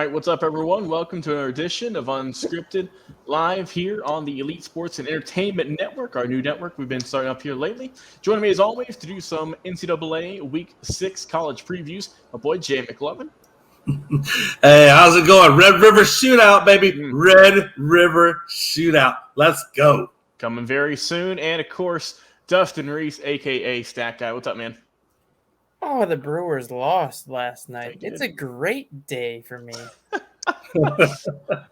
right, what's up, everyone? Welcome to another edition of Unscripted live here on the Elite Sports and Entertainment Network, our new network we've been starting up here lately. Joining me, as always, to do some NCAA Week 6 college previews, my boy Jay McLovin. Hey, how's it going? Red River Shootout, baby. Red River Shootout. Let's go. Coming very soon. And, of course, Dustin Reese, a.k.a. Stat Guy. What's up, man? Oh, the Brewers lost last night. It's a great day for me.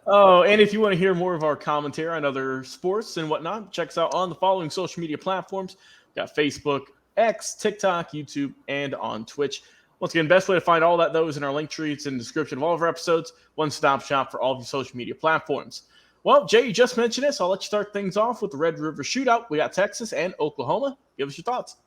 Oh, and if you want to hear more of our commentary on other sports and whatnot, check us out on the following social media platforms. We've got Facebook, X, TikTok, YouTube, and on Twitch. Once again, best way to find all those in our link tree. It's in the description of all of our episodes. One-stop shop for all of your social media platforms. Well, Jay, you just mentioned this. I'll let you start things off with the Red River Shootout. We got Texas and Oklahoma. Give us your thoughts.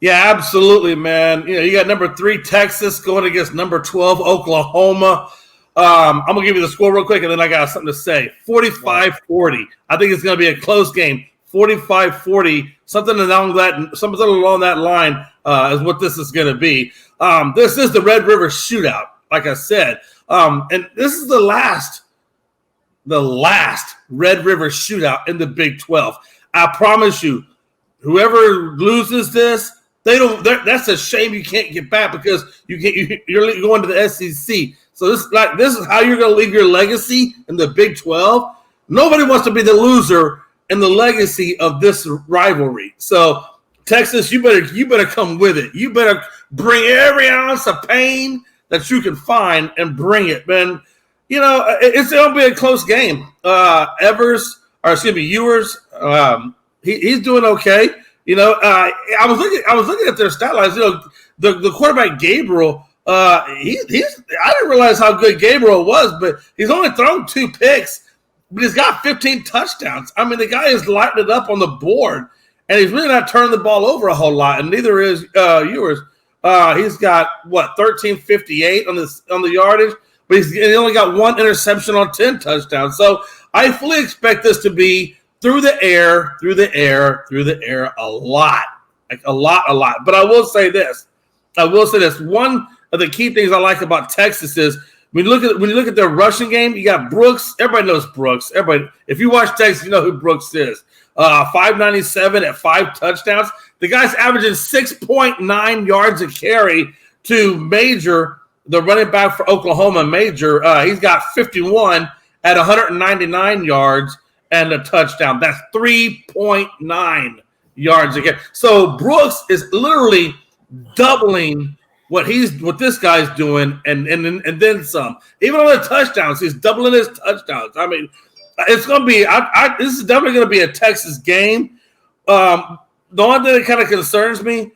Yeah, absolutely, man. You got number 3 Texas going against number 12 Oklahoma. I'm going to give you the score real quick, and then I got something to say. 45-40. I think it's going to be a close game. 45-40. Something along that line is what this is going to be. This is the Red River Shootout, like I said. And this is the last Red River Shootout in the Big 12. I promise you, whoever loses this, that's a shame you can't get back because you're going to the SEC. So this is how you're going to leave your legacy in the Big 12. Nobody wants to be the loser in the legacy of this rivalry. So Texas, you better come with it. You better bring every ounce of pain that you can find and bring it, man. You know, it's going to be a close game. Ewers, he's doing okay. You know, I was looking at their stat lines. You know, the quarterback Gabriel. I didn't realize how good Gabriel was, but he's only thrown 2 picks, but he's got 15 touchdowns. I mean, the guy is lighting it up on the board, and he's really not turning the ball over a whole lot. And neither is Ewers. He's got 1358 on the yardage, but he only got 1 interception on 10 touchdowns. So I fully expect this to be through the air a lot. Like a lot. But I will say this. One of the key things I like about Texas is when you look at their rushing game, you got Brooks. Everybody knows Brooks. If you watch Texas, you know who Brooks is. 597 at 5 touchdowns. The guy's averaging 6.9 yards a carry to Major, the running back for Oklahoma. Major, he's got 51 at 199 yards and a touchdown. That's 3.9 yards a carry. So Brooks is literally doubling what this guy's doing and then some. Even on the touchdowns, he's doubling his touchdowns. I mean, it's going to be this is definitely going to be a Texas game. The only thing that kind of concerns me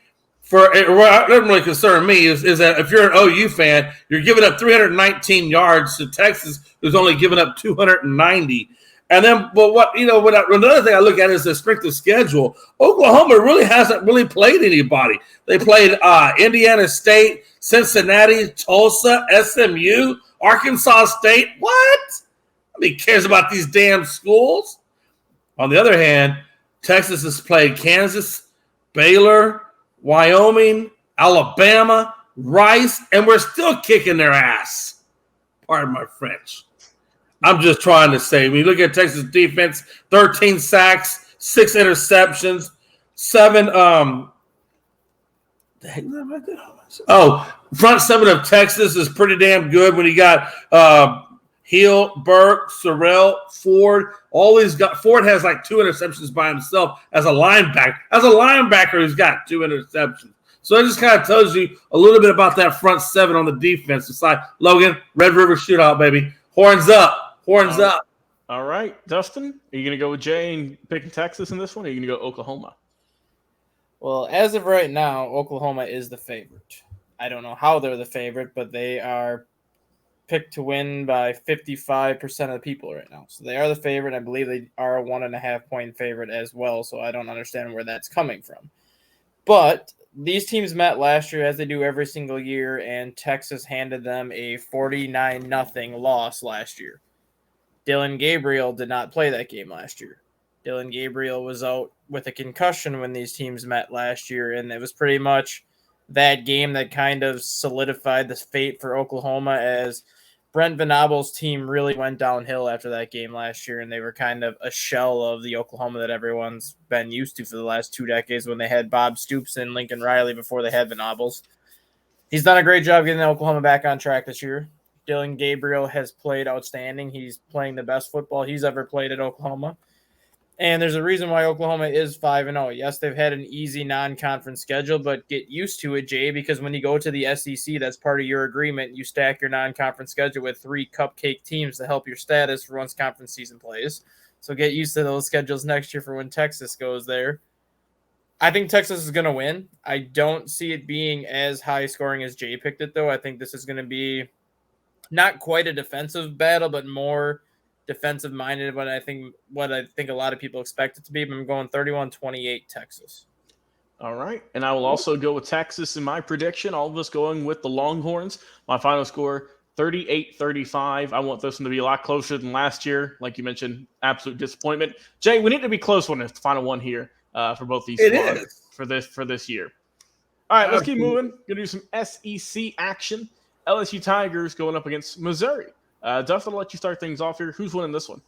doesn't really concern me is that if you're an OU fan, you're giving up 319 yards to Texas, who's only giving up 290. And then, another thing I look at is the strength of schedule. Oklahoma really hasn't really played anybody. They played Indiana State, Cincinnati, Tulsa, SMU, Arkansas State. What? Nobody cares about these damn schools. On the other hand, Texas has played Kansas, Baylor, Wyoming, Alabama, Rice, and we're still kicking their ass. Pardon my French. I'm just trying to say, when you look at Texas defense, 13 sacks, 6 interceptions, 7 front 7 of Texas is pretty damn good when you got Hill, Burke, Sorrell, Ford. Ford has like 2 interceptions by himself as a linebacker. As a linebacker, he's got 2 interceptions. So it just kind of tells you a little bit about that front 7 on the defensive side. Logan, Red River Shootout, baby. Horns up. Horns up. All right, Dustin, are you going to go with Jay and picking Texas in this one, or are you going to go Oklahoma? Well, as of right now, Oklahoma is the favorite. I don't know how they're the favorite, but they are picked to win by 55% of the people right now. So they are the favorite. I believe they are a 1.5-point favorite as well, so I don't understand where that's coming from. But these teams met last year, as they do every single year, and Texas handed them a 49-0 loss last year. Dylan Gabriel did not play that game last year. Dylan Gabriel was out with a concussion when these teams met last year, and it was pretty much that game that kind of solidified the fate for Oklahoma as Brent Venable's team really went downhill after that game last year, and they were kind of a shell of the Oklahoma that everyone's been used to for the last 2 decades when they had Bob Stoops and Lincoln Riley before they had Venables. He's done a great job getting Oklahoma back on track this year. Dylan Gabriel has played outstanding. He's playing the best football he's ever played at Oklahoma. And there's a reason why Oklahoma is 5-0. Yes, they've had an easy non-conference schedule, but get used to it, Jay, because when you go to the SEC, that's part of your agreement. You stack your non-conference schedule with 3 cupcake teams to help your status for once conference season plays. So get used to those schedules next year for when Texas goes there. I think Texas is going to win. I don't see it being as high scoring as Jay picked it, though. I think this is going to be not quite a defensive battle, but more defensive minded, what I think a lot of people expect it to be. But I'm going 31-28 Texas. All right. And I will also go with Texas in my prediction. All of us going with the Longhorns. My final score, 38-35. I want this one to be a lot closer than last year. Like you mentioned, absolute disappointment. Jay, we need to be close when it's the final one here for both these squads for this year. All right, let's keep moving. Going to do some SEC action. LSU Tigers going up against Missouri. Dustin, I'll let you start things off here. Who's winning this one?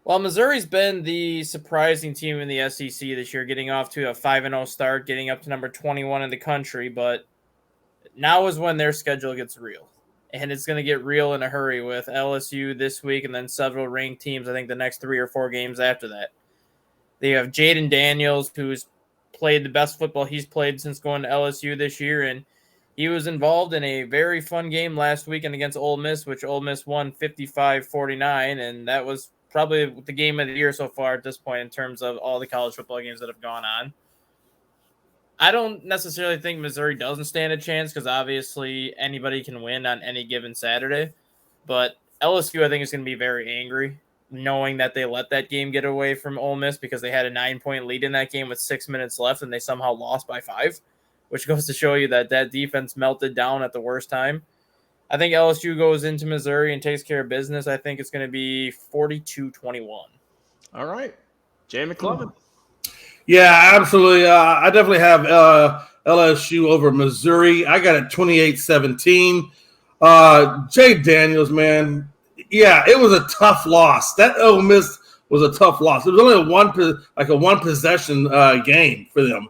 Well, Missouri's been the surprising team in the SEC this year, getting off to a 5-0 start, getting up to number 21 in the country. But now is when their schedule gets real. And it's going to get real in a hurry with LSU this week and then several ranked teams, I think the next 3 or 4 games after that. They have Jaden Daniels, who's played the best football he's played since going to LSU this year, and he was involved in a very fun game last weekend against Ole Miss, which Ole Miss won 55-49, and that was probably the game of the year so far at this point in terms of all the college football games that have gone on. I don't necessarily think Missouri doesn't stand a chance because obviously anybody can win on any given Saturday, but LSU I think is going to be very angry knowing that they let that game get away from Ole Miss because they had a 9-point lead in that game with 6 minutes left and they somehow lost by 5. Which goes to show you that defense melted down at the worst time. I think LSU goes into Missouri and takes care of business. I think it's going to be 42-21. All right. Jay McClellan. Yeah, absolutely. I definitely have LSU over Missouri. I got it 28-17. Jay Daniels, man. Yeah, it was a tough loss. That Ole Miss was a tough loss. It was only a one possession game for them.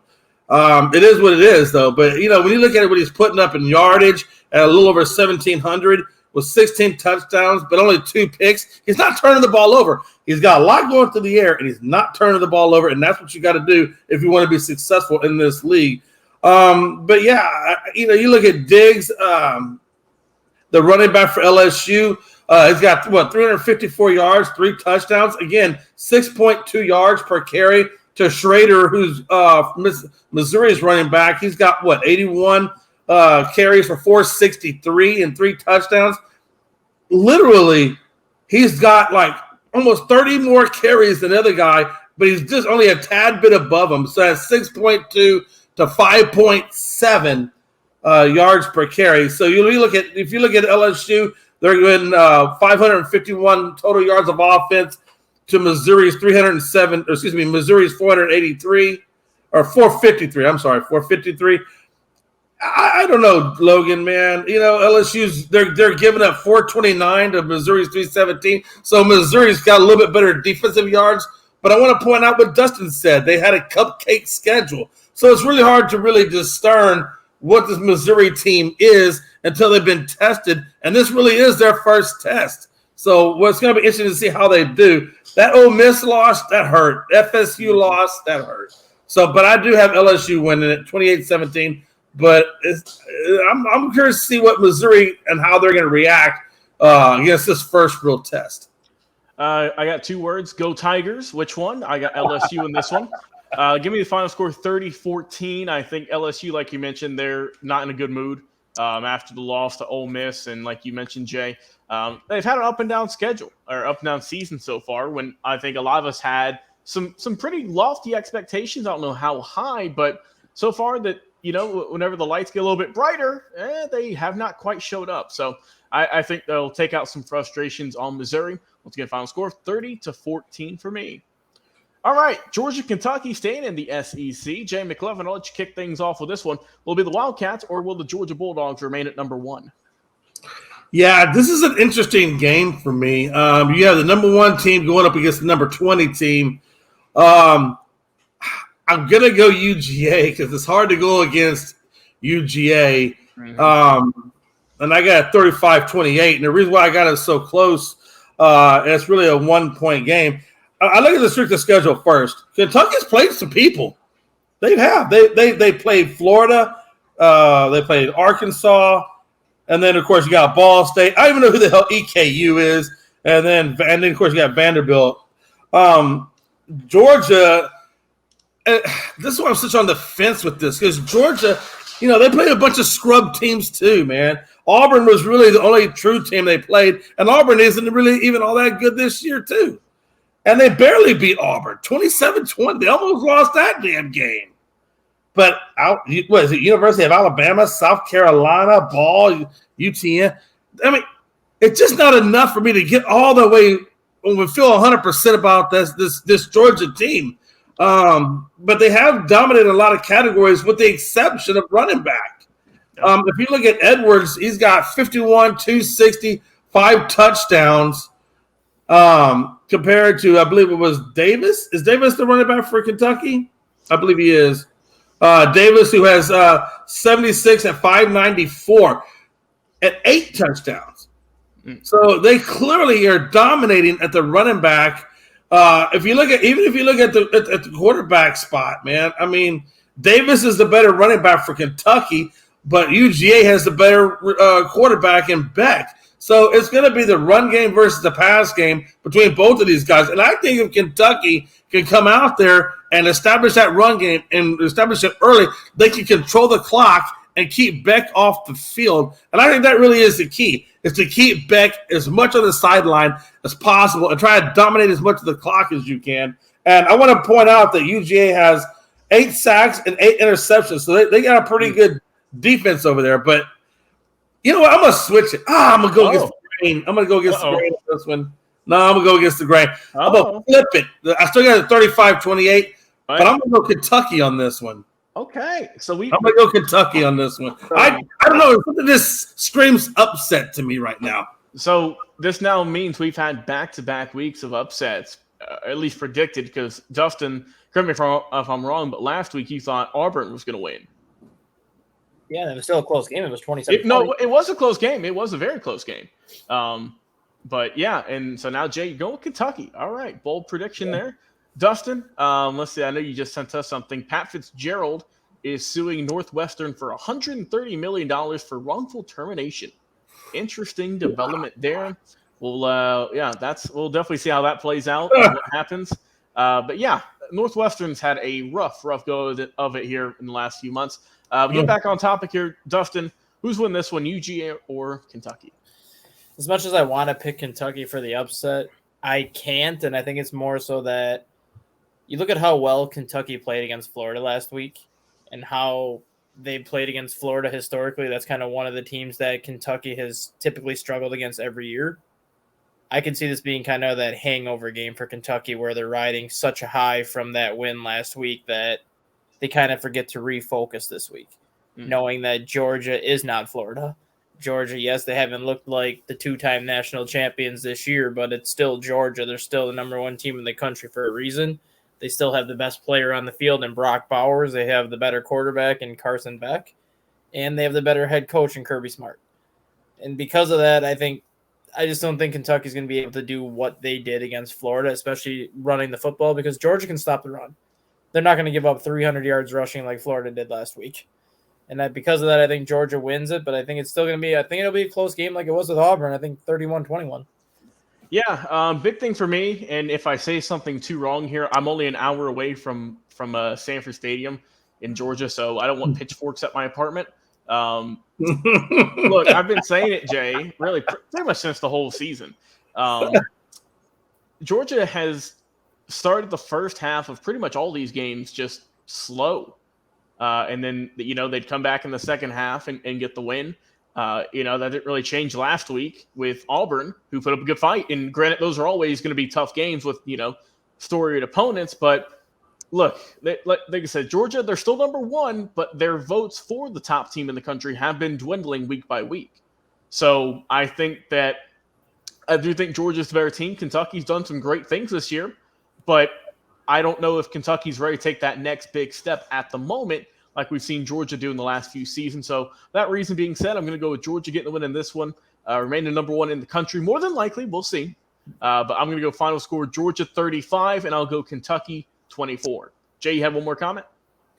It is what it is, though. But, when you look at it, what he's putting up in yardage at a little over 1,700 with 16 touchdowns, but only 2 picks, he's not turning the ball over. He's got a lot going through the air, and he's not turning the ball over, and that's what you got to do if you want to be successful in this league. But, yeah, you look at Diggs, the running back for LSU, he's got, 354 yards, 3 touchdowns. Again, 6.2 yards per carry. To Schrader, who's Missouri's running back, he's got 81 carries for 463 and 3 touchdowns. Literally, he's got almost 30 more carries than the other guy, but he's just only a tad bit above him. So that's 6.2 to 5.7 yards per carry. So if you look at LSU, they're getting 551 total yards of offense. To Missouri's 483 or 453. I'm sorry, 453. I don't know, Logan, man. LSU's they're giving up 429 to Missouri's 317. So Missouri's got a little bit better defensive yards. But I want to point out what Dustin said. They had a cupcake schedule. So it's really hard to really discern what this Missouri team is until they've been tested. And this really is their first test. So what's going to be interesting to see how they do. That Ole Miss loss, that hurt. FSU loss, that hurt. So, but I do have LSU winning it, 28-17. But I'm curious to see what Missouri and how they're going to react against this first real test. I got 2 words. Go Tigers. Which one? I got LSU in this one. Give me the final score, 30-14. I think LSU, like you mentioned, they're not in a good mood after the loss to Ole Miss. And like you mentioned, Jay, they've had an up and down schedule or up and down season so far when I think a lot of us had some pretty lofty expectations. I don't know how high, but so far that, whenever the lights get a little bit brighter, they have not quite showed up. So I think they'll take out some frustrations on Missouri. Once again, final score 30-14 for me. All right, Georgia, Kentucky staying in the SEC. Jay McClellan, I'll let you kick things off with this one. Will it be the Wildcats or will the Georgia Bulldogs remain at number 1? Yeah, this is an interesting game for me. You have the number 1 team going up against the number 20 team. Um, I'm gonna go UGA because it's hard to go against UGA. And I got 35-28. And the reason why I got it so close, and it's really a 1-point game. I look at the strength of schedule first. Kentucky's played some people. They have. They played Florida. They played Arkansas. And then, of course, you got Ball State. I don't even know who the hell EKU is. And then of course, you got Vanderbilt. Georgia. This is why I'm such on the fence with this, because Georgia, they played a bunch of scrub teams too, man. Auburn was really the only true team they played, and Auburn isn't really even all that good this year too. And they barely beat Auburn, 27-20. They almost lost that damn game. But what is it? University of Alabama, South Carolina, Ball, UTN. I mean, it's just not enough for me to get all the way when we feel 100% about this Georgia team. But they have dominated a lot of categories with the exception of running back. If you look at Edwards, he's got 51, 260, 5 touchdowns compared to, I believe it was Davis. Is Davis the running back for Kentucky? I believe he is. Davis, who has 76 and 594 at 8 touchdowns. So they clearly are dominating at the running back. If you look at the quarterback spot, man, I mean, Davis is the better running back for Kentucky, but UGA has the better quarterback in Beck. So it's going to be the run game versus the pass game between both of these guys. And I think if Kentucky can come out there and establish that run game and establish it early, they can control the clock and keep Beck off the field. And I think that really is the key, is to keep Beck as much on the sideline as possible and try to dominate as much of the clock as you can. And I want to point out that UGA has 8 sacks and 8 interceptions. So they got a pretty good defense over there. But you know what? I'm going to switch it. I'm going to go against the grain. I'm going to go against the grain on this one. No, I'm going to go against the grain. I'm going to flip it. I still got it 35-28, but I'm going to go Kentucky on this one. Okay. So I'm going to go Kentucky on this one. I don't know. This screams upset to me right now. So this now means we've had back-to-back weeks of upsets, at least predicted, because Dustin, correct me if I'm wrong, but last week you thought Auburn was going to win. Yeah, it was still a close game. It was 27-20. No, it was a close game. It was a very close game. But yeah, and so now Jay, you're going with Kentucky. All right, bold prediction there. Dustin, let's see. I know you just sent us something. Pat Fitzgerald is suing Northwestern for $130 million for wrongful termination. Interesting development there. We'll we'll definitely see how that plays out and what happens. But yeah, Northwestern's had a rough go of it here in the last few months. Get back on topic here, Dustin. Who's winning this one, UGA or Kentucky? As much as I want to pick Kentucky for the upset, I can't, and I think it's more so that you look at how well Kentucky played against Florida last week and how they played against Florida historically. That's kind of one of the teams that Kentucky has typically struggled against every year. I can see this being kind of that hangover game for Kentucky where they're riding such a high from that win last week that they kind of forget to refocus this week, knowing that Georgia is not Florida. Georgia, yes, they haven't looked like the 2-time national champions this year, but it's still Georgia. They're still the number 1 team in the country for a reason. They still have the best player on the field in Brock Bowers. They have the better quarterback in Carson Beck, and they have the better head coach in Kirby Smart. And because of that, I just don't think Kentucky's going to be able to do what they did against Florida, especially running the football, because Georgia can stop the run. They're not going to give up 300 yards rushing like Florida did last week. And because of that, I think Georgia wins it, but I think it's still going to be – I think it'll be a close game like it was with Auburn. I think 31-21. Yeah, big thing for me, and if I say something too wrong here, I'm only an hour away from Sanford Stadium in Georgia, so I don't want pitchforks at my apartment. Look, I've been saying it, Jay, really pretty much since the whole season. Georgia has started the first half of pretty much all these games just slow. And then, they'd come back in the second half and get the win. That didn't really change last week with Auburn, who put up a good fight. And granted, those are always going to be tough games with, storied opponents. But look, like I said, Georgia, they're still number 1, but their votes for the top team in the country have been dwindling week by week. So I do think Georgia's the better team. Kentucky's done some great things this year, but I don't know if Kentucky's ready to take that next big step at the moment, like we've seen Georgia do in the last few seasons. So that reason being said, I'm going to go with Georgia getting the win in this one, remaining number one in the country. More than likely, we'll see. But I'm going to go final score Georgia 35, and I'll go Kentucky 24. Jay, you have one more comment?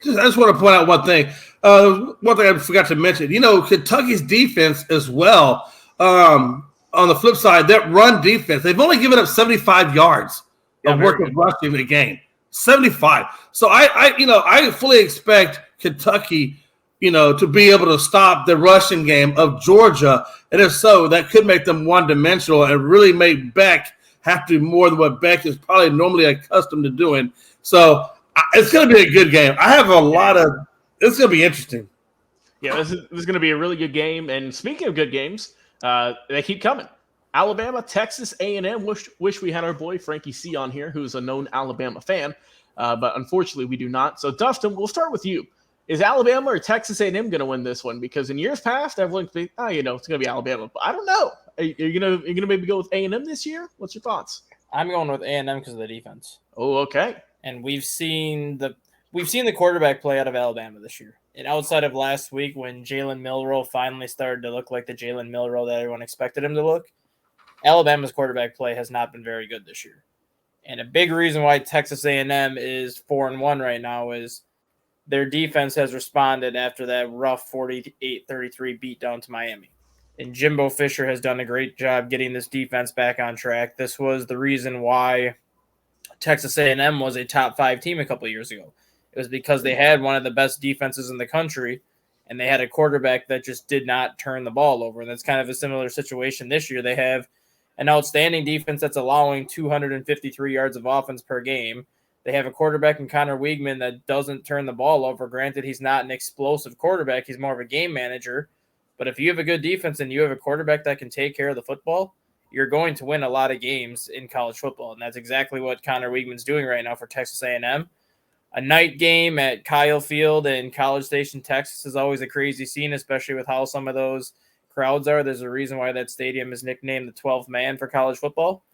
I just want to point out one thing. One thing I forgot to mention. Kentucky's defense as well. On the flip side, that run defense, they've only given up 75 yards of work of rushing the game. 75. So I fully expect Kentucky, to be able to stop the rushing game of Georgia. And if so, that could make them one-dimensional and really make Beck have to do more than what Beck is probably normally accustomed to doing. So it's going to be a good game. I have it's going to be interesting. Yeah, this is going to be a really good game. And speaking of good games, they keep coming. Alabama, Texas A&M. Wish we had our boy Frankie C on here, who's a known Alabama fan, but unfortunately we do not. So Dustin, we'll start with you. Is Alabama or Texas A&M going to win this one? Because in years past, everyone's been, it's going to be Alabama, but I don't know. Are you going to maybe go with A&M this year? What's your thoughts? I'm going with A&M because of the defense. Oh, okay. And we've seen the quarterback play out of Alabama this year. And outside of last week when Jalen Milroe finally started to look like the Jalen Milroe that everyone expected him to look, Alabama's quarterback play has not been very good this year. And a big reason why Texas A&M is 4-1 right now is their defense has responded after that rough 48-33 beatdown to Miami. And Jimbo Fisher has done a great job getting this defense back on track. This was the reason why Texas A&M was a top 5 team a couple of years ago. It was because they had one of the best defenses in the country, and they had a quarterback that just did not turn the ball over. And that's kind of a similar situation this year. They have an outstanding defense that's allowing 253 yards of offense per game. They have a quarterback in Connor Weigman that doesn't turn the ball over. Granted, he's not an explosive quarterback. He's more of a game manager. But if you have a good defense and you have a quarterback that can take care of the football, you're going to win a lot of games in college football. And that's exactly what Connor Weigman's doing right now for Texas A&M. A night game at Kyle Field in College Station, Texas is always a crazy scene, especially with how some of those crowds are. There's a reason why that stadium is nicknamed the 12th man for college football.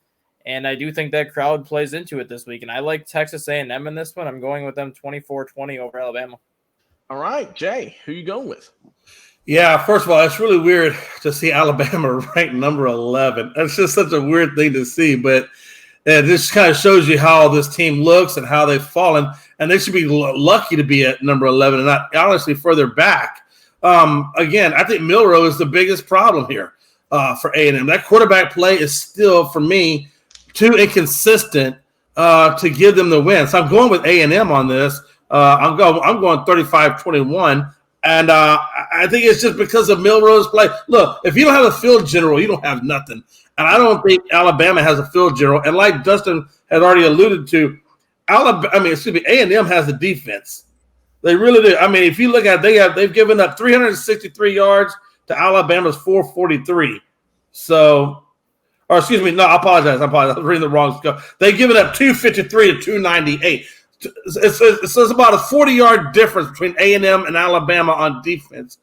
And I do think that crowd plays into it this week. And I like Texas A&M in this one. I'm going with them 24-20 over Alabama. All right, Jay, who you going with? Yeah, first of all, it's really weird to see Alabama ranked number 11. That's just such a weird thing to see. But this kind of shows you how this team looks and how they've fallen. And they should be lucky to be at number 11 and not honestly further back. Again, I think Milroe is the biggest problem here for A&M. That quarterback play is still, for me, too inconsistent to give them the win. So I'm going with A&M on this. I'm going 35-21. And I think it's just because of Milroe's play. Look, if you don't have a field general, you don't have nothing. And I don't think Alabama has a field general. And like Dustin had already alluded to, A&M has the defense. They really do. I mean, if you look at it, they've given up 363 yards to Alabama's 443. So, or excuse me, no, I apologize. I was reading the wrong stuff. They've given up 253 to 298. It's about a 40-yard difference between A&M and Alabama on defense,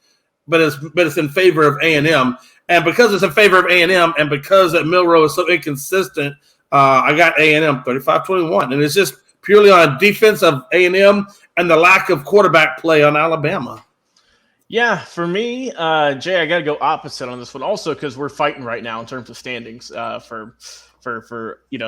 but it's in favor of A&M. And because it's in favor of A&M and because that Milroe is so inconsistent, I got A&M 35-21. And it's just purely on defense of A&M and the lack of quarterback play on Alabama. Yeah, for me, Jay, I got to go opposite on this one also because we're fighting right now in terms of standings for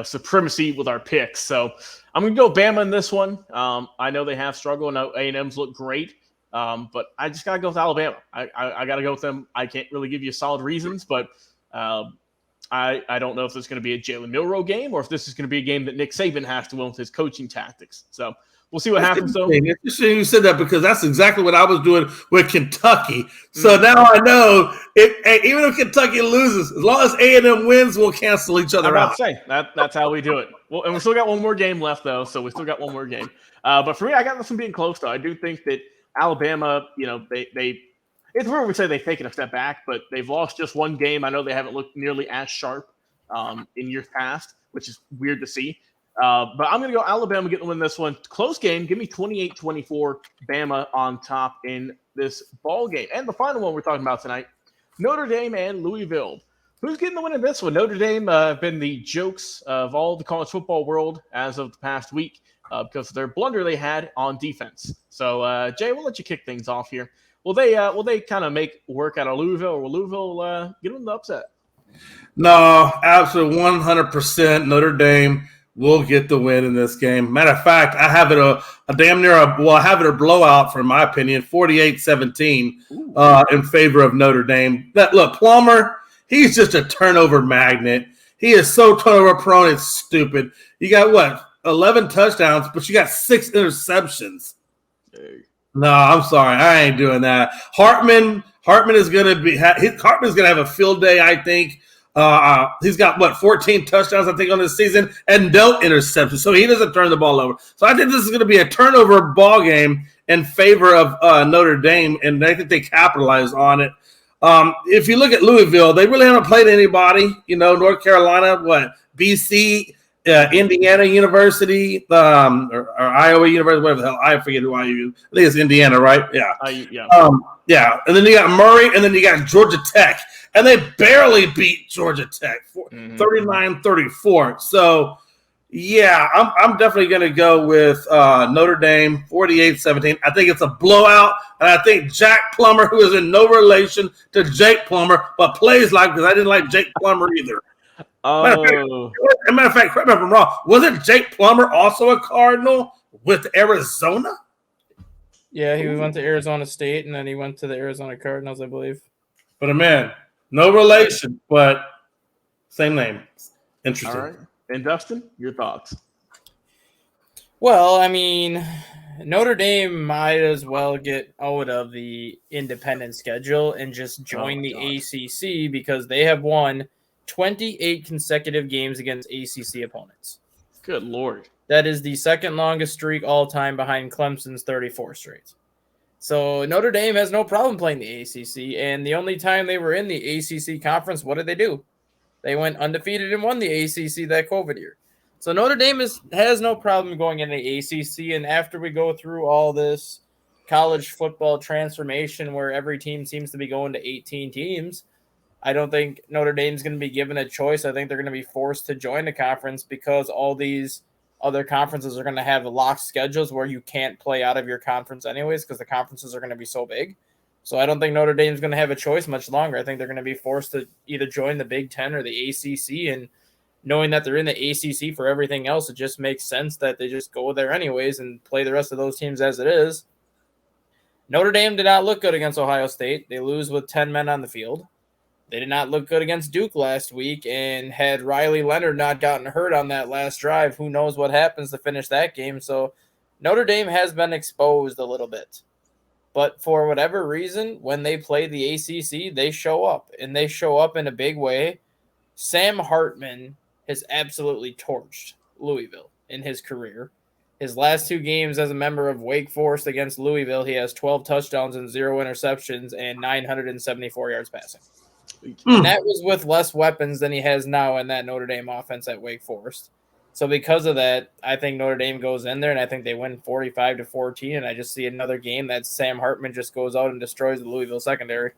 supremacy with our picks. So I'm going to go Bama in this one. I know they have struggled. I know A&M's look great, but I just got to go with Alabama. I got to go with them. I can't really give you solid reasons, but I don't know if it's going to be a Jalen Milroe game or if this is going to be a game that Nick Saban has to win with his coaching tactics. So we'll see what happens, though. It's interesting you said that because that's exactly what I was doing with Kentucky. So now I know even if Kentucky loses, as long as A&M wins, we'll cancel each other out. That's how we do it. Well, and we still got one more game left, though, so we still got one more game. But for me, I got this one being close, though. I do think that Alabama, it's weird we say they've taken a step back, but they've lost just one game. I know they haven't looked nearly as sharp in years past, which is weird to see. But I'm going to go Alabama getting to win this one. Close game. Give me 28-24, Bama on top in this ball game. And the final one we're talking about tonight, Notre Dame and Louisville. Who's getting the win in this one? Notre Dame have been the jokes of all the college football world as of the past week because of their blunder they had on defense. So, Jay, we'll let you kick things off here. Will they kind of make work out of Louisville, or will Louisville get them the upset? No, absolutely 100% Notre Dame will get the win in this game. Matter of fact, I have it I have it a blowout, for my opinion, 48-17 in favor of Notre Dame. Look, Plummer, he's just a turnover magnet. He is so turnover prone, it's stupid. You got 11 touchdowns, but you got 6 interceptions. Hey. No, I'm sorry, I ain't doing that. Hartman is gonna have a field day, I think. He's got 14 touchdowns, I think, on this season, and no interceptions. So he doesn't turn the ball over. So I think this is going to be a turnover ball game in favor of Notre Dame, and I think they capitalize on it. If you look at Louisville, they really haven't played anybody. North Carolina, BC, Indiana University, or Iowa University, whatever the hell. I forget who I use. I think it's Indiana, right? Yeah. Yeah. Yeah. And then you got Murray, and then you got Georgia Tech. And they barely beat Georgia Tech, 39-34. So, yeah, I'm definitely going to go with Notre Dame, 48-17. I think it's a blowout, and I think Jack Plummer, who is in no relation to Jake Plummer, but plays because I didn't like Jake Plummer either. Matter of fact, correct me if I'm wrong, wasn't Jake Plummer also a Cardinal with Arizona? Yeah, he went to Arizona State, and then he went to the Arizona Cardinals, I believe. But, man, no relation, but same name. Interesting. All right. And Dustin, your thoughts? Well, I mean, Notre Dame might as well get out of the independent schedule and just join the ACC because they have won 28 consecutive games against ACC opponents. Good Lord. That is the second longest streak all time behind Clemson's 34 straight. So Notre Dame has no problem playing the ACC, and the only time they were in the ACC conference, what did they do? They went undefeated and won the ACC that COVID year. So Notre Dame has no problem going in the ACC, and after we go through all this college football transformation where every team seems to be going to 18 teams, I don't think Notre Dame's going to be given a choice. I think they're going to be forced to join the conference because all these other conferences are going to have locked schedules where you can't play out of your conference anyways because the conferences are going to be so big. So I don't think Notre Dame's going to have a choice much longer. I think they're going to be forced to either join the Big Ten or the ACC, and knowing that they're in the ACC for everything else, it just makes sense that they just go there anyways and play the rest of those teams as it is. Notre Dame did not look good against Ohio State. They lose with 10 men on the field. They did not look good against Duke last week, and had Riley Leonard not gotten hurt on that last drive, who knows what happens to finish that game. So Notre Dame has been exposed a little bit. But for whatever reason, when they play the ACC, they show up, and they show up in a big way. Sam Hartman has absolutely torched Louisville in his career. His last 2 games as a member of Wake Forest against Louisville, he has 12 touchdowns and 0 interceptions and 974 yards passing. And that was with less weapons than he has now in that Notre Dame offense at Wake Forest. So because of that, I think Notre Dame goes in there, and I think they win 45-14, and I just see another game that Sam Hartman just goes out and destroys the Louisville secondary.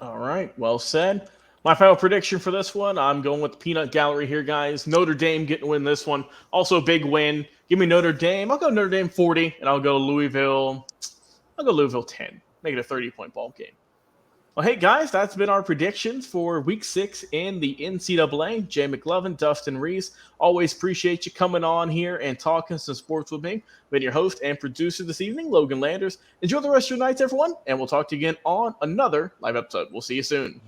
All right, well said. My final prediction for this one, I'm going with the peanut gallery here, guys. Notre Dame getting to win this one. Also a big win. Give me Notre Dame. I'll go Notre Dame 40, and I'll go Louisville 10. Make it a 30-point ball game. Well, hey, guys, that's been our predictions for Week 6 in the NCAA. Jay McLovin, Dustin Reese, always appreciate you coming on here and talking some sports with me. Been your host and producer this evening, Logan Landers. Enjoy the rest of your nights, everyone, and we'll talk to you again on another live episode. We'll see you soon.